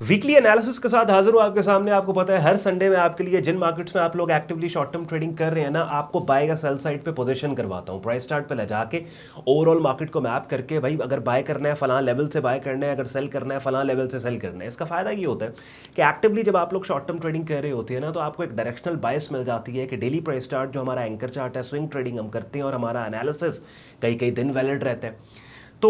Weekly analysis के साथ हाजिर हूँ आपके सामने। आपको पता है हर संडे में आपके लिए जिन मार्केट्स में आप लोग एक्टिवली शॉर्ट टर्म ट्रेडिंग कर रहे हैं ना, आपको बाय का सेल साइड पे पोजीशन करवाता हूँ। प्राइस चार्ट पे ले जाके ओवरऑल मार्केट को मैप करके, भाई अगर बाय करना है फलां लेवल से बाय करना है, अगर सेल करना है फलां लेवल से सेल करना है। इसका फायदा ये होता है कि एक्टिवली जब आप लोग शॉर्ट टर्म ट्रेडिंग कर रहे होते हैं ना, तो आपको एक डायरेक्शनल बायस मिल जाती है कि डेली प्राइस चार्ट जो हमारा एंकर चार्ट है, स्विंग ट्रेडिंग हम करते हैं और हमारा एनालिसिस कई कई दिन वैलिड रहता है। तो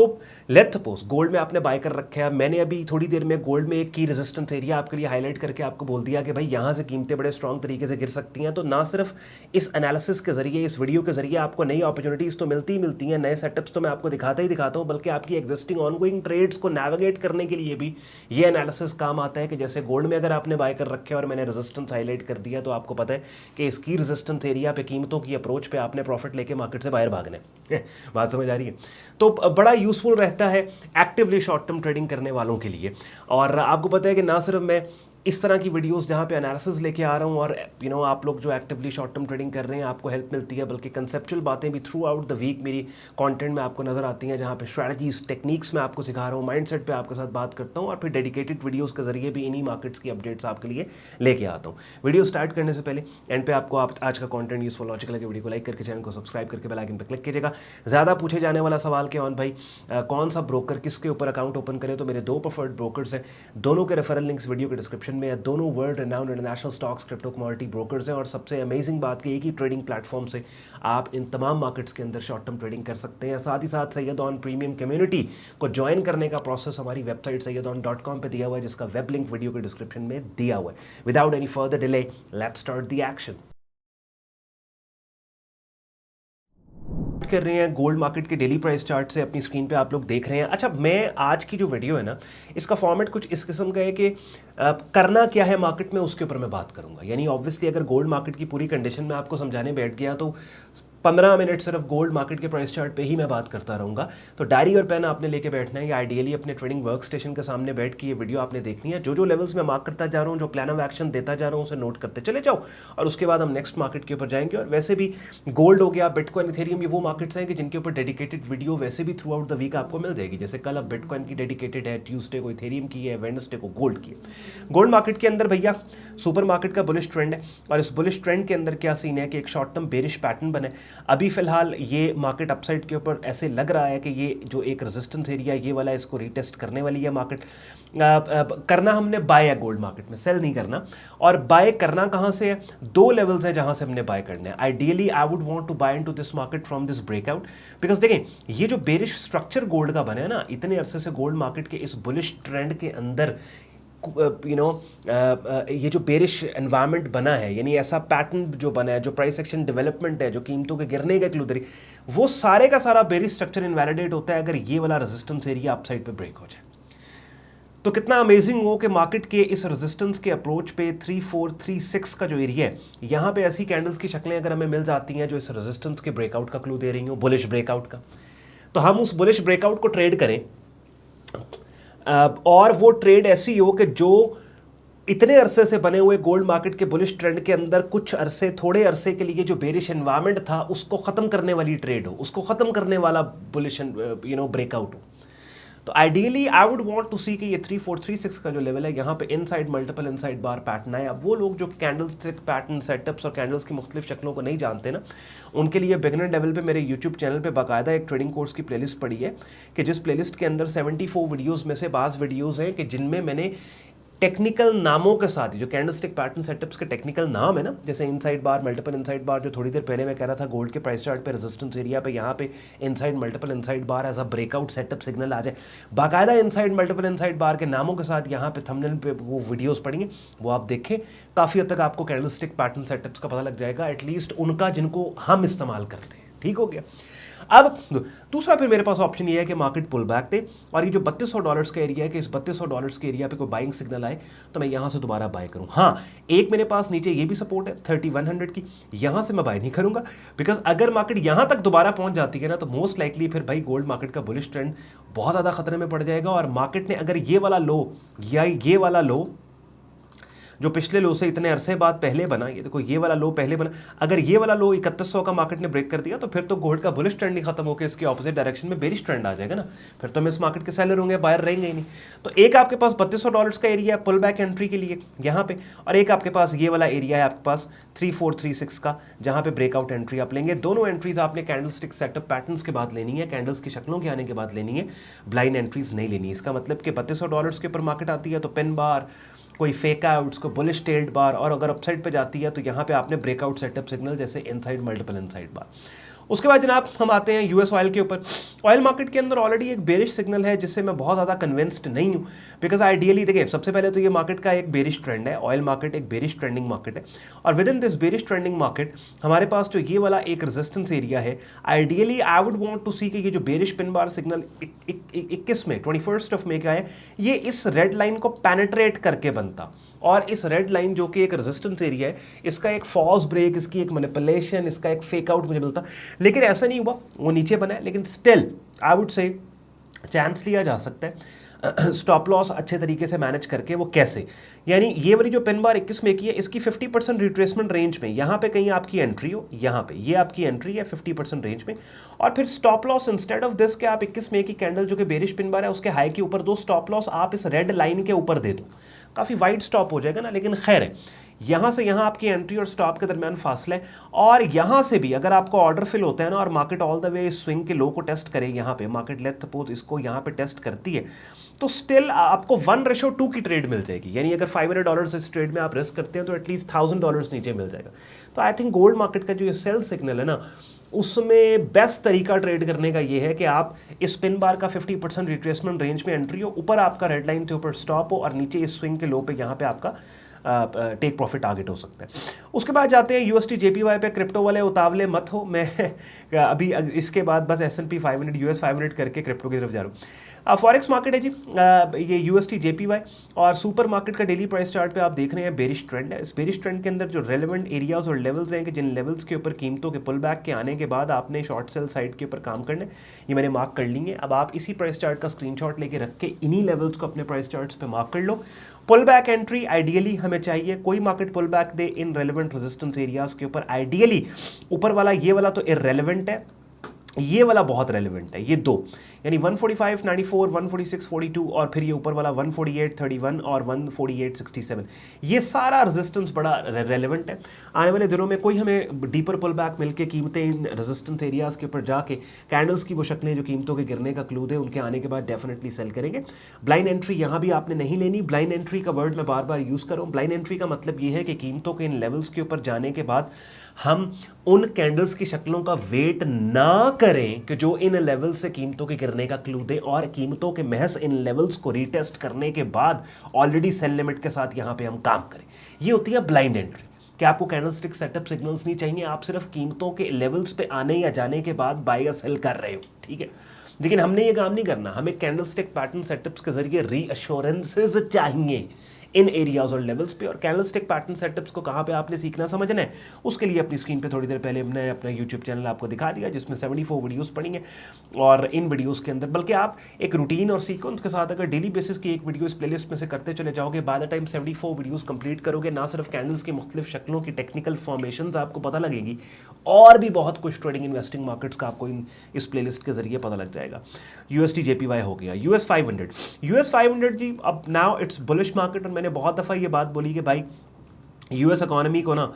लेट्स सपोज गोल्ड में आपने बाय कर रखा है। मैंने अभी थोड़ी देर में गोल्ड में एक की रेजिस्टेंस एरिया आपके लिए हाईलाइट करके आपको बोल दिया कि भाई यहाँ से कीमतें बड़े स्ट्रॉन्ग तरीके से गिर सकती हैं। तो ना सिर्फ इस एनालिसिस के जरिए, इस वीडियो के जरिए आपको नई अपॉर्चुनिटीज़ तो मिलती ही मिलती हैं, नए सेटअप्स तो मैं आपको दिखाता ही दिखाता हूँ, बल्कि आपकी एग्जिस्टिंग ऑनगोइंग ट्रेड्स को नेविगेट करने के लिए भी ये एनालिसिस काम आता है। कि जैसे गोल्ड में अगर आपने बाय कर रखे और मैंने रेजिस्टेंस हाईलाइट कर दिया, तो आपको पता है कि इसकी रेजिस्टेंस एरिया पे कीमतों की अप्रोच पे आपने प्रॉफिट लेके मार्केट से बाहर भागना है। बात समझ आ रही है? तो बड़ा यूजफुल रहता है एक्टिवली शॉर्ट टर्म ट्रेडिंग करने वालों के लिए। और आपको पता है कि ना सिर्फ मैं इस तरह की वीडियोस जहाँ पे एनालिसिस लेके आ रहा हूँ और आप लोग जो एक्टिवली शॉर्ट टर्म ट्रेडिंग कर रहे हैं आपको हेल्प मिलती है, बल्कि कंसेप्चुअल बातें भी थ्रू आउट द वीक मेरी कंटेंट में आपको नजर आती हैं, जहाँ पे स्ट्रैटेजीज टेक्निक्स में आपको सिखा रहा हूँ, माइंडसेट पे आपके साथ बात करता हूँ, और फिर डेडिकेटेड वीडियोज़ के जरिए भी इन्हीं मार्केट्स की अपडेट्स आपके लिए लेके आता हूँ। वीडियो स्टार्ट करने से पहले एंड पे आपको आज का कॉन्टेंट यूजफुल लॉजिकल लगे, वीडियो को लाइक करके चैनल को सब्सक्राइब करके बेल आइकन पर क्लिक कीजिएगा। ज़्यादा पूछे जाने वाला सवाल कि भाई कौन सा ब्रोकर किसके ऊपर अकाउंट ओपन करें, तो मेरे दो प्रेफर्ड ब्रोकर्स हैं, दोनों के रेफरल लिंक्स वीडियो के डिस्क्रिप्शन में है। दोनों world renowned international stocks crypto commodity brokers हैं, और सबसे अमेजिंग बात कि एक ही ट्रेडिंग प्लेटफॉर्म से आप इन तमाम मार्केट्स के अंदर शॉर्ट टर्म ट्रेडिंग कर सकते हैं। साथ ही साथ सैयद ऑन प्रीमियम कम्युनिटी को ज्वाइन करने का प्रोसेस हमारी वेबसाइट sayyadon.com पे दिया हुआ है, जिसका वेब लिंक वीडियो के डिस्क्रिप्शन में दिया हुआ है। Without any further delay, let's start the action. कर रहे हैं गोल्ड मार्केट के डेली प्राइस चार्ट से, अपनी स्क्रीन पे आप लोग देख रहे हैं। अच्छा, मैं आज की जो वीडियो है ना, इसका फॉर्मेट कुछ इस किस्म का है कि करना क्या है मार्केट में उसके ऊपर मैं बात करूंगा। यानी ऑब्वियसली अगर गोल्ड मार्केट की पूरी कंडीशन में आपको समझाने बैठ गया तो 15 मिनट सिर्फ गोल्ड मार्केट के प्राइस चार्ट पे ही मैं बात करता रहूंगा। तो डायरी और पेन आपने लेके बैठना है, या आइडियली अपने ट्रेडिंग वर्क स्टेशन के सामने बैठ के ये वीडियो आपने देखनी है। जो जो लेवल्स मैं मार्क करता जा रहा हूँ, जो प्लान ऑफ एक्शन देता जा रहा हूँ, उसे नोट करते चले जाओ, और उसके बाद हम नेक्स्ट मार्केट के ऊपर जाएंगे। और वैसे भी गोल्ड हो गया, बिटकॉइन, इथेरियम, ये वो मार्केट्स हैं कि जिनके ऊपर डेडिकेटेड वीडियो वैसे भी थ्रू आउट द वीक आपको मिल जाएगी। जैसे कल अब बिटकॉइन की डेडिकेटेड है, ट्यूसडे को इथेरियम की है, वेडनेसडे को गोल्ड की है। गोल्ड मार्केट के अंदर भैया सुपर मार्केट का बुलिश ट्रेंड है, और इस बुलिश ट्रेंड के अंदर क्या सीन है कि एक शॉर्ट टर्म बेरिश पैटर्न बने। अभी फिलहाल ये मार्केट अपसाइड के ऊपर ऐसे लग रहा है कि ये जो एक रेजिस्टेंस एरिया ये वाला, इसको रीटेस्ट करने वाली है मार्केट। करना हमने बाय है गोल्ड मार्केट में, सेल नहीं करना। और बाय करना कहां से है? दो लेवल्स है जहां से हमने बाय करना है। Ideally I would want to buy into this market from this breakout, because देखें ये जो बेरिश स्ट्रक्चर गोल्ड का बना है ना, इतने अरसे से गोल्ड मार्केट के इस बुलिश ट्रेंड के अंदर ये जो बेरिश एनवायरनमेंट बना है, यानी ऐसा पैटर्न जो बना है, जो प्राइस एक्शन डेवलपमेंट है, जो कीमतों के गिरने का क्लू, वो सारे का सारा बेरिश स्ट्रक्चर इनवैलिडेट होता है अगर ये वाला रेजिस्टेंस एरिया अपसाइड पे ब्रेक हो जाए। तो कितना अमेजिंग हो कि मार्केट के इस रेजिस्टेंस के अप्रोच पे 3436 का जो एरिया है, यहाँ पे ऐसी कैंडल्स की शक्लें अगर हमें मिल जाती हैं जो इस रेजिस्टेंस के ब्रेकआउट का क्लू दे रही हो, बुलिश ब्रेकआउट का, तो हम उस बुलिश ब्रेकआउट को ट्रेड करें। और वो ट्रेड ऐसी हो कि जो इतने अरसे से बने हुए गोल्ड मार्केट के बुलिश ट्रेंड के अंदर कुछ अरसे, थोड़े अरसे के लिए जो बेरिश एनवायरनमेंट था उसको खत्म करने वाली ट्रेड हो, उसको खत्म करने वाला बुलिश ब्रेकआउट हो। तो ideally I would want to see कि ये 3436 का जो लेवल है, यहाँ पे inside multiple inside bar pattern है। अब वो लोग जो कैंडल स्टिक पैटर्न सेटअप्स और कैंडल्स की मुख्तलिफ शक्लों को नहीं जानते ना, उनके लिए बिगिनर लेवल पे मेरे यूट्यूब चैनल पे बाकायदा एक ट्रेडिंग कोर्स की प्लेलिस्ट पड़ी है, कि जिस प्लेलिस्ट के अंदर 74 वीडियोज़ में से 52 वीडियोज़ हैं कि जिनमें मैंने टेक्निकल नामों के साथ ही, जो कैंडलस्टिक पैटर्न सेटअप्स के टेक्निकल नाम है ना, जैसे इनसाइड बार, मल्टीपल इनसाइड बार, जो थोड़ी देर पहले मैं कह रहा था गोल्ड के प्राइस चार्ट पे रेजिस्टेंस एरिया पे यहाँ पे inside multiple inside bar as a breakout setup signal आ जाए, बाकायदा इनसाइड मल्टीपल इनसाइड बार के नामों के साथ यहाँ पे थंबनेल पे वो वीडियोस पड़ेंगे, वो आप देखें। काफ़ी हद तक आपको कैंडलस्टिक पैटर्न सेटअप्स का पता लग जाएगा, एटलीस्ट उनका जिनको हम इस्तेमाल करते हैं। ठीक हो गया। अब दूसरा फिर मेरे पास ऑप्शन ये है कि मार्केट पुल बैक दे, और ये जो $3200 का एरिया है कि इस $3200 के एरिया पे कोई बाइंग सिग्नल आए तो मैं यहाँ से दोबारा बाय करूँ। हाँ, एक मेरे पास नीचे ये भी सपोर्ट है 3100 की, यहाँ से मैं बाय नहीं करूँगा, बिकॉज अगर मार्केट यहाँ तक दोबारा पहुँच जाती है ना, तो मोस्ट लाइकली फिर भाई गोल्ड मार्केट का बुलिश ट्रेंड बहुत ज़्यादा खतरे में पड़ जाएगा। और मार्केट ने अगर ये वाला लो या ये वाला लो जो पिछले लो से इतने अरसे बाद पहले बना, ये देखो ये वाला लो पहले बना, अगर ये वाला लो 3100 का मार्केट ने ब्रेक कर दिया तो फिर तो गोल्ड का बुलिश ट्रेंड ही खत्म होकर इसके ऑपोजिट डायरेक्शन में बेरिश ट्रेंड आ जाएगा ना, फिर तो हम इस मार्केट के सेलर होंगे, बायर रहेंगे ही नहीं। तो एक आपके पास $3200 का एरिया है पुल बैक एंट्री के लिए यहाँ पे, और एक आपके पास ये वाला एरिया है आपके पास 3436 का, जहां पे ब्रेकआउट एंट्री आप लेंगे। दोनों एंट्रीज आपने कैंडलस्टिक सेटअप पैटर्न्स के बाद लेनी है, कैंडल्स की शक्लों के आने के बाद लेनी है, ब्लाइंड एंट्रीज नहीं लेनी। इसका मतलब कि $3200 के ऊपर मार्केट आती है तो पिन बार, कोई फेक आउट्स, कोई बुलिश टेल्ड बार, और अगर अपसाइड पे जाती है तो यहाँ पे आपने ब्रेकआउट सेटअप सिग्नल जैसे इनसाइड मल्टीपल इनसाइड बार। उसके बाद जनाब हम आते हैं यूएस ऑयल के ऊपर। ऑयल मार्केट के अंदर ऑलरेडी एक बेरिश सिग्नल है जिससे मैं बहुत ज़्यादा कन्विंस्ड नहीं हूँ, बिकॉज आइडियली देखिए सबसे पहले तो ये मार्केट का एक बेरिश ट्रेंड है, ऑयल मार्केट एक बेरिश ट्रेंडिंग मार्केट है, और within this bearish trending market हमारे पास जो ये वाला एक रेजिस्टेंस एरिया है, ideally I would want to see कि ये जो बेरिश पिन बार सिग्नल 21 में 21 मई का है, ये इस रेड लाइन को पेनिट्रेट करके बनता, और इस रेड लाइन जो कि एक रेजिस्टेंस एरिया है, इसका एक फॉल्स ब्रेक, इसकी एक मैनिपुलेशन, इसका एक फेक आउट मुझे मिलता, लेकिन ऐसा नहीं हुआ, वो नीचे बना है। लेकिन स्टिल आई वुड से चांस लिया जा सकता है स्टॉप लॉस अच्छे तरीके से मैनेज करके। वो कैसे, यानी ये वाली जो पिन बार 21 में की है, इसकी 50% रिट्रेसमेंट रेंज में यहाँ पे कहीं आपकी एंट्री हो, यहाँ पे ये आपकी एंट्री है 50% रेंज में, और फिर stop loss instead of this के आप 21 में की कैंडल जो कि बेरिश पिन बार है उसके हाई के ऊपर दो स्टॉप लॉस आप इस रेड लाइन के ऊपर दे दो, काफ़ी वाइड स्टॉप हो जाएगा ना, लेकिन खैर है, यहाँ से यहाँ आपकी एंट्री और स्टॉप के दरमियान फासला है। और यहाँ से भी अगर आपको ऑर्डर फिल होता है ना और market all the way swing के लो को टेस्ट करे, यहाँ पे मार्केट लेट्स सपोज इसको यहाँ पे टेस्ट करती है, तो स्टिल आपको 1:2 की ट्रेड मिल जाएगी, यानी अगर $500 इस ट्रेड में आप रिस्क करते हैं तो एटलीस्ट $1000 नीचे मिल जाएगा। तो आई थिंक गोल्ड मार्केट का जो ये सेल सिग्नल है ना, उसमें बेस्ट तरीका ट्रेड करने का ये है कि आप इस पिन बार का 50% रिट्रेसमेंट रेंज में एंट्री हो, ऊपर आपका रेड लाइन के ऊपर स्टॉप हो, और नीचे इस स्विंग के लो पे यहाँ पे आपका टेक प्रॉफिट टारगेट हो सकता है। उसके बाद जाते हैं यूएसटी जेपीवाई पे। क्रिप्टो वाले उतावले मत हो, मैं अभी इसके बाद बस S&P 500 US 500 करके क्रिप्टो की तरफ जा रहा हूँ। फॉरेक्स मार्केट है जी, ये यूएसटी जेपीवाई और सुपर मार्केट का डेली प्राइस चार्ट पे आप देख रहे हैं बेरिश ट्रेंड है। इस बेरिश ट्रेंड के अंदर जो रेलेवेंट एरियाज और लेवल्स हैं कि जिन लेवल्स के ऊपर कीमतों के पुल बैक के आने के बाद आपने शॉर्ट सेल साइड के ऊपर काम करना है, ये मैंने मार्क कर ली है। अब आप इसी प्राइस चार्ट का स्क्रीनशॉट लेके रख के इन्हीं लेवल्स को अपने प्राइस चार्ट्स पे मार्क कर लो। पुल बैक एंट्री आइडियली हमें चाहिए, कोई मार्केट पुल बैक दे इन रेलेवेंट रेजिस्टेंस एरियाज के ऊपर, आइडियली ऊपर वाला ये वाला तो इररेलेवेंट है, ये वाला बहुत रेलेवेंट है, ये दो, यानी 145.94, 146.42 और फिर ये ऊपर वाला 148.31 और 148.67, ये सारा रेजिस्टेंस बड़ा रेलेवेंट है। आने वाले दिनों में कोई हमें डीपर पुल बैक मिलके कीमतें इन रेजिस्टेंस एरियाज के ऊपर जाके कैंडल्स की वो शक्लें जो कीमतों के गिरने का क्लू दे, उनके आने के बाद डेफिनेटली सेल करेंगे। ब्लाइंड एंट्री यहाँ भी आपने नहीं लेनी। ब्लाइंड एंट्री का वर्ड मैं बार बार यूज़ कर रहा हूँ। ब्लाइंड एंट्री का मतलब ये है कि कीमतों के इन लेवल्स के ऊपर जाने के बाद हम उन कैंडल्स की शक्लों का वेट ना करें कि जो इन लेवल से कीमतों के गिरने का क्लू दे, और कीमतों के महज इन लेवल्स को रीटेस्ट करने के बाद ऑलरेडी सेल लिमिट के साथ यहां पे हम काम करें। ये होती है ब्लाइंड एंट्री कि आपको कैंडलस्टिक सेटअप सिग्नल्स नहीं चाहिए, आप सिर्फ कीमतों के लेवल्स पे आने या जाने के बाद बाय या सेल कर रहे हो, ठीक है। लेकिन हमने ये काम नहीं करना, हमें कैंडलस्टिक पैटर्न सेटअप्स के जरिए रीअश्योरेंसेस चाहिए इन एरियाज और लेवल्स पे। और कैंडलस्टिक पैटर्न सेटअप्स को कहाँ पे आपने सीखना समझना है, उसके लिए अपनी स्क्रीन पे थोड़ी देर पहले हमने अपना यूट्यूब चैनल आपको दिखा दिया जिसमें 74 वीडियोस पड़ी हैं, और इन वीडियोस के अंदर बल्कि आप एक रूटीन और सीक्वेंस के साथ अगर डेली बेसिस की एक वीडियो इस प्लेलिस्ट में से करते चले जाओगे, by the time 74 videos complete करोगे, ना सिर्फ कैंडल्स की मुख्तलिफ शक्लों की टेक्निकल फॉर्मेशंस आपको पता लगेगी, और भी बहुत कुछ ट्रेडिंग इन्वेस्टिंग मार्केट्स का आपको इस प्लेलिस्ट के जरिए पता लग जाएगा। यूएसटी जेपीवाई हो गया। यूएस 500 जी, अब नाउ इट्स बुलिश मार्केट, और मैंने बहुत दफ़ा ये बात बोली कि भाई यूएस इकोनॉमी को ना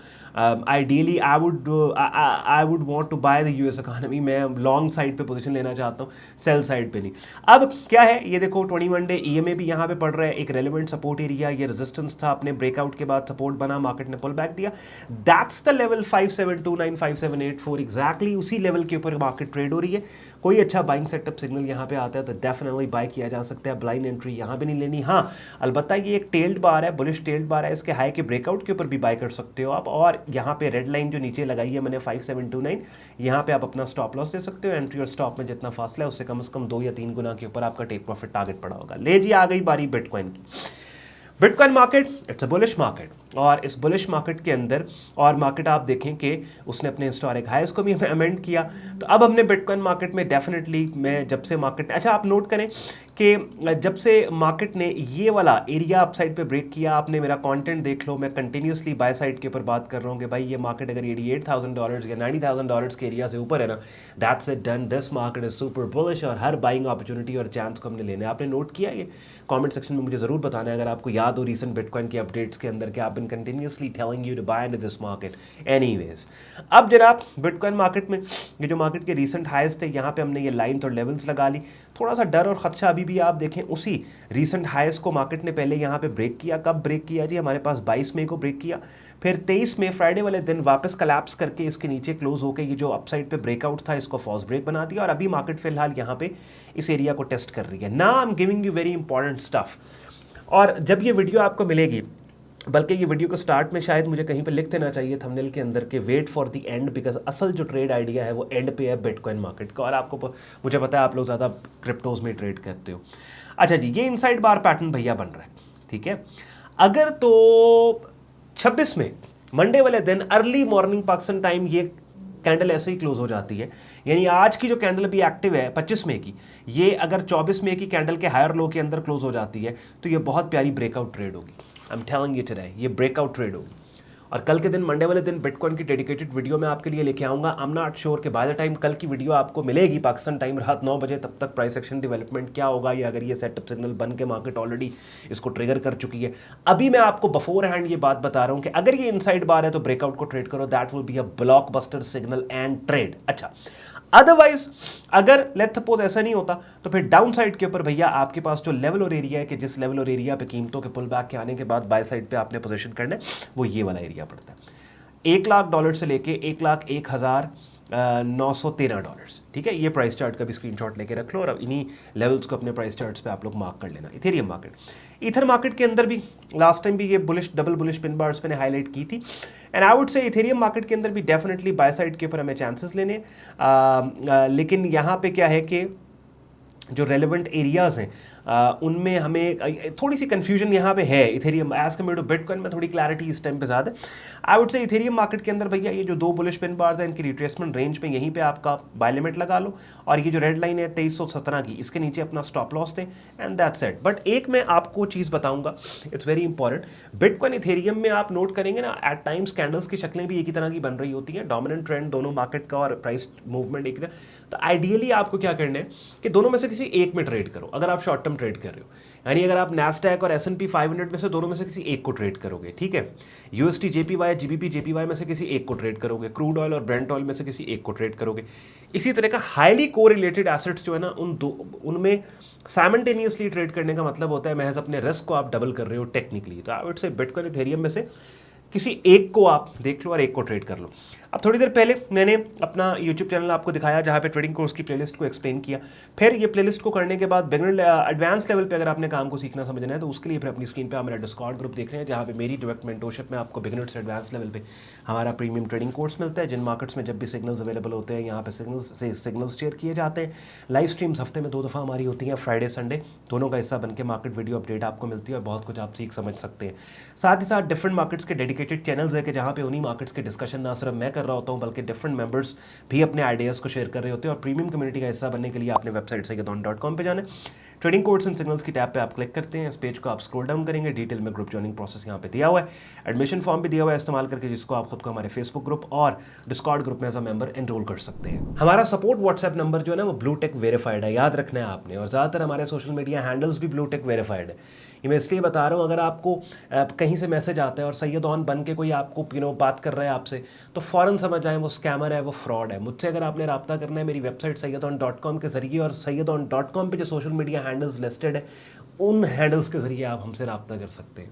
ideally I would want to buy the US economy. मैं लॉन्ग साइड पे पोजीशन लेना चाहता हूँ, सेल साइड पे नहीं। अब क्या है, ये देखो 21 डे ईएमए भी यहाँ पे पड़ रहा है, एक रेलेवेंट सपोर्ट एरिया, ये रेजिस्टेंस था, अपने ब्रेकआउट के बाद सपोर्ट बना, मार्केट ने पुल बैक दिया, दैट्स द लेवल 5729 5784, एग्जैक्टली उसी लेवल के ऊपर मार्केट ट्रेड हो रही है। कोई अच्छा बाइंग सेटअप सिग्नल यहाँ पे आता है तो डेफिनेटली बाय किया जा सकता है, ब्लाइंड एंट्री यहाँ पे नहीं लेनी। हाँ अलबत्ता ये एक टेल्ड बार है, बुलिश टेल्ड बार है, इसके हाई के ब्रेकआउट के ऊपर भी बाय कर सकते हो आप, और यहाँ पे रेड लाइन जो नीचे लगाई है मैंने 5729, यहाँ पे आप अपना स्टॉप लॉस दे सकते हो। एंट्री और स्टॉप में जितना फासला है उससे कम से कम 2 या 3 गुना के ऊपर आपका टेक प्रॉफिट टारगेट पड़ा होगा। ले जी, आ गई बारी बिटकॉइन की। Bitcoin market it's a bullish market, और इस बुलिश मार्केट के अंदर और मार्केट आप देखें कि उसने अपने हिस्टोरिक हाईज को भी हमें अमेंड किया। तो अब हमने बिटकॉइन मार्केट में डेफिनेटली मैं जब से मार्केट, अच्छा आप नोट करें कि जब से मार्केट ने ये वाला एरिया अपसाइड पे ब्रेक किया, आपने मेरा कंटेंट देख लो, मैं कंटिन्यूसली बाय साइड के ऊपर बात कर रहा हूँ कि भाई ये मार्केट अगर $88,000 या $90,000 के एरिया से ऊपर है ना, that's it done, this market is super bullish और हर बाइंग अपॉर्चुनिटी और चांस को हमने लेना है। आपने नोट किया ये? कमेंट सेक्शन में मुझे जरूर बताना है अगर आपको याद हो रिसेंट बिटकॉइन के अपडेट्स के अंदर कि आप been continuously telling you to buy into this market. Anyways, अब जनाब बिटकॉइन मार्केट में ये जो मार्केट के रिसेंट हाईज थे, यहाँ पे हमने ये लाइन्स और लेवल्स लगा ली। थोड़ा सा डर और खदशा अभी भी आप देखें, उसी रीसेंट हाईज को मार्केट ने पहले यहाँ पे ब्रेक किया। कब ब्रेक किया जी? हमारे पास 22 मई को ब्रेक किया, फिर 23 मई फ्राइडे वाले दिन वापस कलैप्स करके इसके नीचे क्लोज होकर ये जो अपसाइड पे ब्रेकआउट था इसको फॉल्स ब्रेक बना दिया और अभी मार्केट फिलहाल यहाँ पे इस एरिया को टेस्ट कर रही है। ना I am giving you very important stuff. और जब ये वीडियो आपको मिलेगी, बल्कि ये वीडियो को स्टार्ट में शायद मुझे कहीं पे लिख देना चाहिए थंबनेल के अंदर के wait for the end, because असल जो ट्रेड आइडिया है वो एंड पे है बिटकॉइन मार्केट का। और आपको मुझे पता है आप लोग ज़्यादा क्रिप्टोज में ट्रेड करते हो। अच्छा जी, ये इनसाइड बार पैटर्न भैया बन रहा है, ठीक है। अगर तो 26 में मंडे वाले दिन अर्ली मॉर्निंग पाकिस्तान टाइम ये कैंडल ऐसे ही क्लोज हो जाती है, यानी आज की जो कैंडल अभी एक्टिव है 25 मई की, ये अगर 24 मई की कैंडल के हायर लो के अंदर क्लोज हो जाती है तो ये बहुत प्यारी ब्रेकआउट ट्रेड होगी। I am telling you today, ये ब्रेकआउट ट्रेड होगी। और कल के दिन मंडे वाले दिन बिटकॉइन की डेडिकेटेड वीडियो मैं आपके लिए लेके आऊंगा। आई एम नॉट श्योर कि बाय द टाइम कल की वीडियो आपको मिलेगी पाकिस्तान टाइम रात 9 बजे, तब तक प्राइस एक्शन डेवलपमेंट क्या होगा, या अगर ये सेटअप सिग्नल बन के मार्केट ऑलरेडी इसको ट्रिगर कर चुकी है। अभी मैं आपको बिफोर हैंड ये बात बता रहा हूं कि अगर ये इनसाइड बार है तो ब्रेकआउट को ट्रेड करो, that will be a blockbuster signal and trade. अच्छा, अदरवाइज अगर लेट्स सपोज ऐसा नहीं होता तो फिर डाउन साइड के ऊपर भैया आपके पास जो लेवल और एरिया है कि जिस लेवल और एरिया पे कीमतों के पुल बैक के आने के बाद बाय साइड पे आपने पोजीशन करना है, वो ये वाला एरिया पड़ता है $1,00,000 से लेके $1,01,913, ठीक है। ये प्राइस चार्ट का भी स्क्रीनशॉट लेके रख लो और अब इन्हीं लेवल्स को अपने प्राइस चार्ट्स पे आप लोग मार्क कर लेना। इथेरियम मार्केट, ईथर मार्केट के अंदर भी लास्ट टाइम भी ये bullish double bullish pin bars मैंने हाईलाइट की थी, and I would say Ethereum market के अंदर भी डेफिनेटली बाय साइड के ऊपर हमें चांसेस लेने। लेकिन यहाँ पे क्या है कि जो रेलेवेंट एरियाज हैं उनमें हमें थोड़ी सी कंफ्यूजन यहाँ पे है। Ethereum as compared to Bitcoin में थोड़ी क्लैरिटी इस टाइम पे ज़्यादा है। I would say Ethereum market के अंदर भैया ये जो 2 बुलिश पिन बार्स हैं इनकी रिट्रेसमेंट रेंज पे यहीं पे आपका बाय लिमिट लगा लो, और ये जो रेड लाइन है 2317 की, इसके नीचे अपना स्टॉप लॉस थे, एंड दैट्स इट। बट एक मैं आपको चीज़ बताऊंगा, it's very important. Bitcoin Ethereum में आप नोट करेंगे ना, एट टाइम्स कैंडल्स की शक्लें भी एक ही तरह की बन रही होती हैं, डोमिनेंट ट्रेंड दोनों मार्केट का और प्राइस मूवमेंट एक तरह। तो आइडियली आपको क्या करना है कि दोनों में से किसी एक में ट्रेड करो अगर आप शॉर्ट टर्म ट्रेड कर रहे हो, यानी अगर आप नैस्डैक और S&P 500 में से दोनों में से किसी एक को ट्रेड करोगे, ठीक है। USD JPY GBP JPY में से किसी एक को ट्रेड करोगे, क्रूड ऑयल और ब्रेंट ऑयल में से किसी एक को ट्रेड करोगे। इसी तरह का हाईली कोरिलेटेड एसेट्स जो है ना उनमें साइमल्टेनियसली ट्रेड करने का मतलब होता है महज अपने रिस्क को आप डबल कर रहे हो टेक्निकली। तो आई वुड से बिटकॉइन इथेरियम में से किसी एक को आप देख लो और एक को ट्रेड कर लो। अब थोड़ी देर पहले मैंने अपना YouTube चैनल आपको दिखाया जहाँ पे ट्रेडिंग कोर्स की प्लेलिस्ट को एक्सप्लेन किया। फिर ये प्लेलिस्ट को करने के बाद बिगिनर एडवांस लेवल पे अगर आपने काम को सीखना समझना है तो उसके लिए फिर अपनी स्क्रीन पे आप मेरा डिस्कॉर्ड ग्रुप देख रहे हैं जहाँ पे मेरी डायरेक्ट मेंटरशिप में आपको बिगिनर से एडवांस लेवल पे हमारा प्रीमियम ट्रेडिंग कोर्स मिलता है, जिन मार्केट्स में जब भी सिग्नल्स अवेलेबल होते हैं यहाँ पे सिग्नल्स शेयर किए जाते हैं। लाइव स्ट्रीम्स हफ्ते में 2 दफ़ा हमारी होती हैं, फ्राइडे संडे, दोनों का हिस्सा बनकर मार्केट वीडियो अपडेट आपको मिलती है और बहुत कुछ आप सीख समझ सकते हैं। साथ ही साथ डिफरेंट मार्केट्स के डेडिकेटेड चैनल्स है कि जहाँ पे उन्हीं मार्केट्स के डिस्कशन ना सिर्फ मैं कर रहा होता हूँ बल्कि डिफरेंट मेंबर्स भी अपने आइडियाज़ को शेयर कर रहे होते हैं। और प्रीमियम कम्युनिटी का हिस्सा बनने के लिए आपने वेबसाइट सैयदौन.com पे जाना है, ट्रेडिंग कोड्स एंड सिग्नल्स की टैब पे आप क्लिक करते हैं, इस पेज को आप स्क्रॉल डाउन करेंगे, डिटेल में ग्रुप ज्वाइनिंग प्रोसेस यहाँ पे दिया हुआ है, एडमिशन फॉर्म भी दिया हुआ है इस्तेमाल करके, जिसको आप खुद को हमारे फेसबुक ग्रुप और डिस्कॉर्ड ग्रुप में एज अ मेंबर एनरोल कर सकते हैं। हमारा सपोर्ट व्हाट्सएप नंबर जो है ना वो ब्लू टेक वेरीफाइड है, याद रखना है आपने, और ज़्यादातर हमारे सोशल मीडिया हैंडल्स भी ब्लू टेक वेरीफाइड है। ये मैं इसलिए बता रहा हूँ, अगर आपको कहीं से मैसेज आता है और सैयदौन बन के कोई आपको बात कर रहा है आपसे, तो फ़ौरन समझ आए वो स्कैमर है, वो फ्रॉड है। मुझसे अगर आपने रब्ता करना है मेरी वेबसाइट सैयदौन.com के ज़रिए, और सैयदौन.com पे जो सोशल मीडिया हैंडल्स लिस्टेड है उन हैंडल्स के ज़रिए आप हमसे रब्ता कर सकते हैं।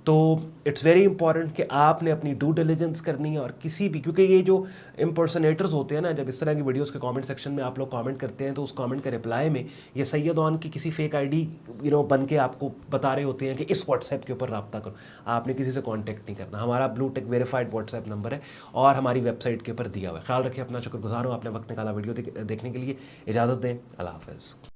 तो इट्स वेरी इंपॉर्टेंट कि आपने अपनी ड्यू डिलिजेंस करनी है, और किसी भी, क्योंकि ये जो इम्पर्सनेटर्स होते हैं ना, जब इस तरह की वीडियोस के कमेंट सेक्शन में आप लोग कमेंट करते हैं तो उस कमेंट के रिप्लाई में ये सैयदौन की किसी फेक आईडी बन के आपको बता रहे होते हैं कि इस व्हाट्सएप के ऊपर रब्ता करो। आपने किसी से कॉन्टैक्ट नहीं करना, हमारा blue tick verified WhatsApp number है और हमारी वेबसाइट के ऊपर दिया हुआ है। ख्याल रखिए अपना, शुक्रगुजार हूँ आपने वक्त निकाला वीडियो देखने के लिए। इजाज़त दें, अल्लाह हाफ़िज़।